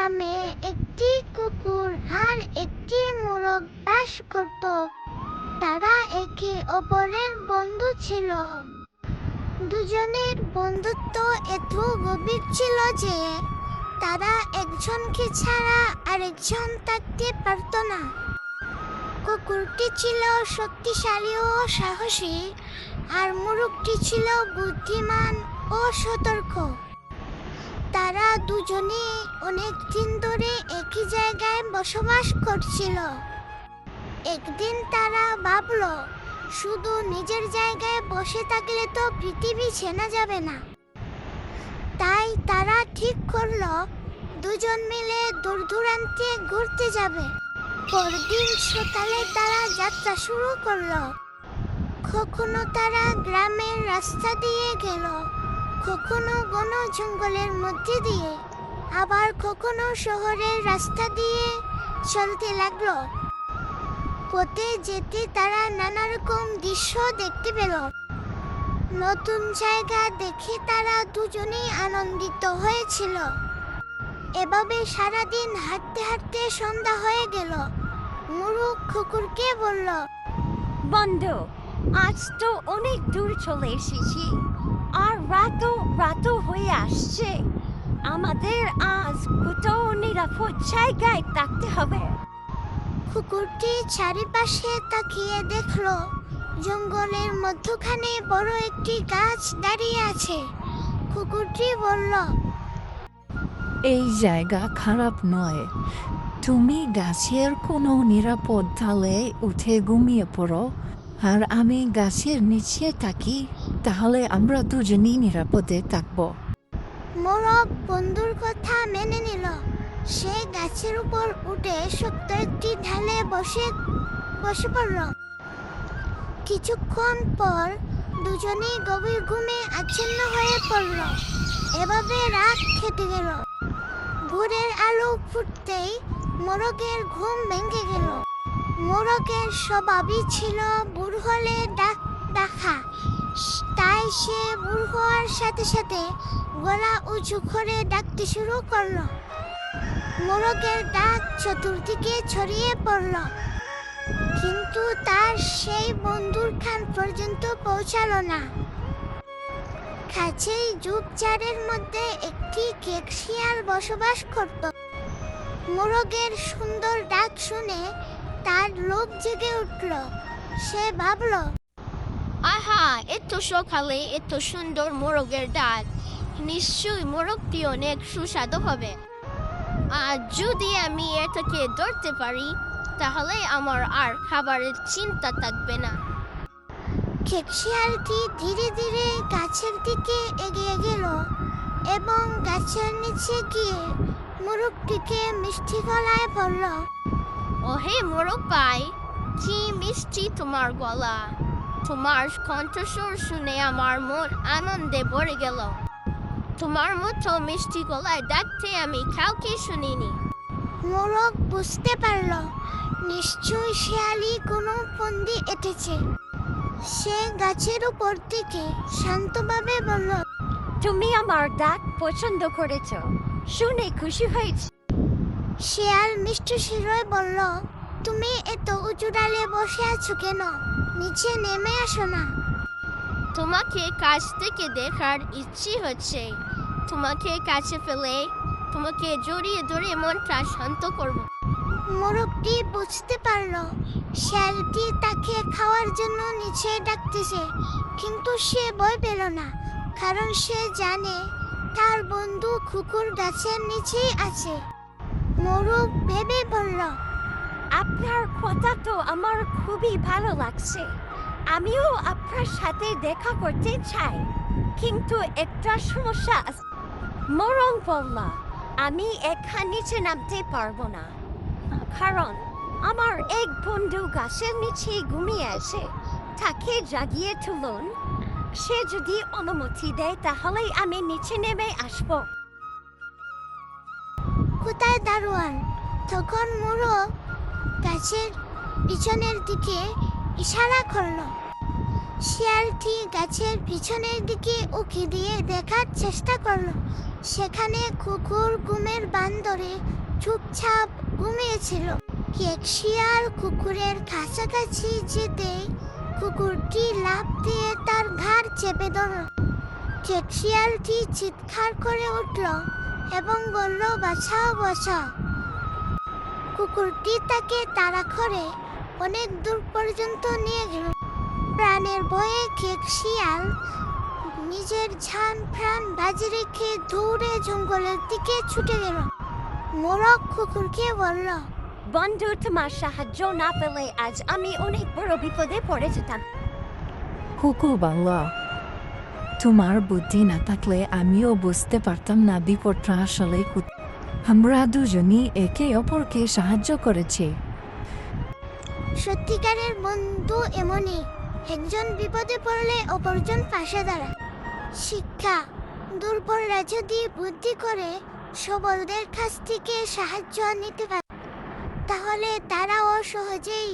গ্রামে একটি কুকুর আর একটি মোরগ বাস করত। তারা একে অপরের বন্ধু ছিল। দুজনের বন্ধুত্ব এত গভীর ছিল যে তারা একজনকে ছাড়া আরেকজন থাকতে পারত না। কুকুরটি ছিল শক্তিশালী ও সাহসী, আর মোরগটি ছিল বুদ্ধিমান ও সতর্ক। তারা দুজনেই অনেক দিন ধরে একই জায়গায় বসবাস করছিল। একদিন তারা ভাবলো, শুধু নিজের জায়গায় বসে থাকলে তো পৃথিবী চেনা যাবে না। তাই তারা ঠিক করলো দুজন মিলে দূর দূরান্তে ঘুরতে যাবে। পরদিন সকালে তারা যাত্রা শুরু করলো। কখনো তারা গ্রামের রাস্তা দিয়ে গেল, কখনো ঘন জঙ্গলের মধ্যে দিয়ে, আবার কখনো শহরের রাস্তা দিয়ে চলতে লাগলো। পথে যেতে তারা নানা রকম দৃশ্য দেখতে পেল। নতুন জায়গা দেখে তারা দুজনেই আনন্দিত হয়েছিল। এভাবে সারাদিন হাঁটতে হাঁটতে সন্ধ্যা হয়ে গেল। মোরগ কুকুরকে বলল, বন্ধু, আজ তো অনেক দূর চলে এসেছি, আর রাতও হয়ে আসছে। আমাদের আজ কোথাও নিরাপদ জায়গায় থাকতে হবে। কুকুরটি চারিপাশে তাকিয়ে দেখলো জঙ্গলের মধ্যখানে বড় একটি গাছ দাঁড়িয়ে আছে। কুকুরটি বলল, এই জায়গা খারাপ নয়। তুমি গাছের কোনো নিরাপদ ডালে উঠে ঘুমিয়ে পড়ো, আর আমি গাছের নিচে থাকি। তাহলে আমরা দুজনেই নিরাপদে থাকবো। মোরগ বন্ধুর কথা মেনে নিল। সে গাছের উপর উঠে শক্ত একটি ঢালে বসে পড়ল। কিছুক্ষণ পর দুজনেই গভীর ঘুমে আচ্ছন্ন হয়ে পড়ল। এভাবে রাত কেটে গেল। ভোরের আলো ফুটতেই মোরগের ঘুম ভেঙে গেল। মোরগের স্বভাবই ছিল ভোর হলে ডাকা। তাই সে ভোর হওয়ার সাথে সাথে গলা উঁচু করে ডাকতে শুরু করলো। মোরগের ডাক চতুর্দিকে ছড়িয়ে পড়ল, কিন্তু তার সেই বন্ধুর কান পর্যন্ত পৌঁছালো না। কাছেই ঝোপঝাড়ের মধ্যে একটি কেকশিয়াল বসবাস করত। মোরগের সুন্দর ডাক শুনে তার লোভ জেগে উঠল। সে ভাবল, আহা, এত সকালে এত সুন্দর মোরগের ডাক, নিশ্চয়ই মোরগটি অনেক সুস্বাদু হবে। আর যদি আমি এটাকে ধরতে পারি, তাহলে আমার আর খাবারের চিন্তা থাকবে না। কেকশিয়ালটি ধীরে ধীরে গাছের দিকে এগিয়ে গেল এবং গাছের নিচে গিয়ে মোরগটিকে মিষ্টি গলায় বলল, ওহে মোরগ ভাই, কি মিষ্টি তোমার গলা! তোমার কণ্ঠস্বর শুনে আমার মন আনন্দে ভরে গেল। তোমার মতো মিষ্টি গলায় ডাকতে আমি কাউকে শুনিনি। মোরগ বুঝতে পারল নিশ্চয়ই শিয়ালি কোনো ফন্দি এঁটেছে। সে গাছের উপর থেকে শান্তভাবে বলল, তুমি আমার ডাক পছন্দ করেছ, শুনে খুশি হয়েছি। শিয়াল মিষ্টি শিরোয় বলল, তুমি এত উঁচু ডালে বসে আছো কেন? নিচে নেমে আসো না। তোমাকে কাছ থেকে দেখার ইচ্ছে হচ্ছে। তোমাকে কাছে ফেলে তোমাকে জড়িয়ে ধরে মনটা শান্ত করব। মোরগটি বুঝতে পারল শিয়ালটি তাকে খাওয়ার জন্য নিচে ডাকতেছে, কিন্তু সে ভয় পেল না, কারণ সে জানে তার বন্ধু কুকুর গাছের নিচেই আছে। মোরগ ভেবে বলল, আপনার কথা তো আমার খুবই ভালো লাগছে। আমিও আপনার সাথে দেখা করতে চাই, কিন্তু একটা সমস্যা আছে। মোরগ বলল, আমি এখান নিচে নামতে পারবো না, কারণ আমার এক বন্ধু গাছের নিচে ঘুমিয়ে আছে। তাকে জাগিয়ে তুলুন। সে যদি অনুমতি দেয় তাহলে আমি নিচে নেমে আসবো। কোথায় দারোয়ান? তখন মোরগ গাছের পিছনের দিকে ইশারা করল। শিয়ালটি গাছের পিছনের দিকে উঁকি দিয়ে দেখার চেষ্টা করল। সেখানে কুকুর ঘুমের ভান ধরে চুপচাপ ঘুমিয়েছিল। কেক শিয়াল কুকুরের কাছাকাছি যেতে কুকুরটি লাফ দিয়ে তার ঘাড় চেপে ধরল। কেক শিয়ালটি চিৎকার করে উঠল এবং বলল, বাঁচাও বাঁচাও। কুকুরটি তাকে তাড়া করে অনেক দূর পর্যন্ত নিয়ে গেল। প্রাণের ভয়ে কেক শিয়াল নিজের জান প্রাণ বাজি রেখে দৌড়ে জঙ্গলের দিকে ছুটে গেল। মোরগ কুকুরকে বলল, বন্ধু, তোমার সাহায্য না পেলে আজ আমি অনেক বড় বিপদে পড়ে যেতাম। কুকুর বলল, তোমার বুদ্ধি না থাকলে আমিও বুঝতে পারতাম না বিপদটা আসলে আমরা দুজনই একে অপরকে সাহায্য করেছি। সত্যিকারের বন্ধু এমনই, একজন বিপদে পড়লে অপরজন পাশে দাঁড়ায়। শিক্ষা: দুর্বলরা যদি বুদ্ধি করে সবলদের কাছ থেকে সাহায্য নিতে পারে, তাহলে তারাও সহজেই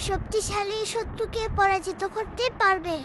শক্তিশালী শত্রুকে পরাজিত করতে পারবে।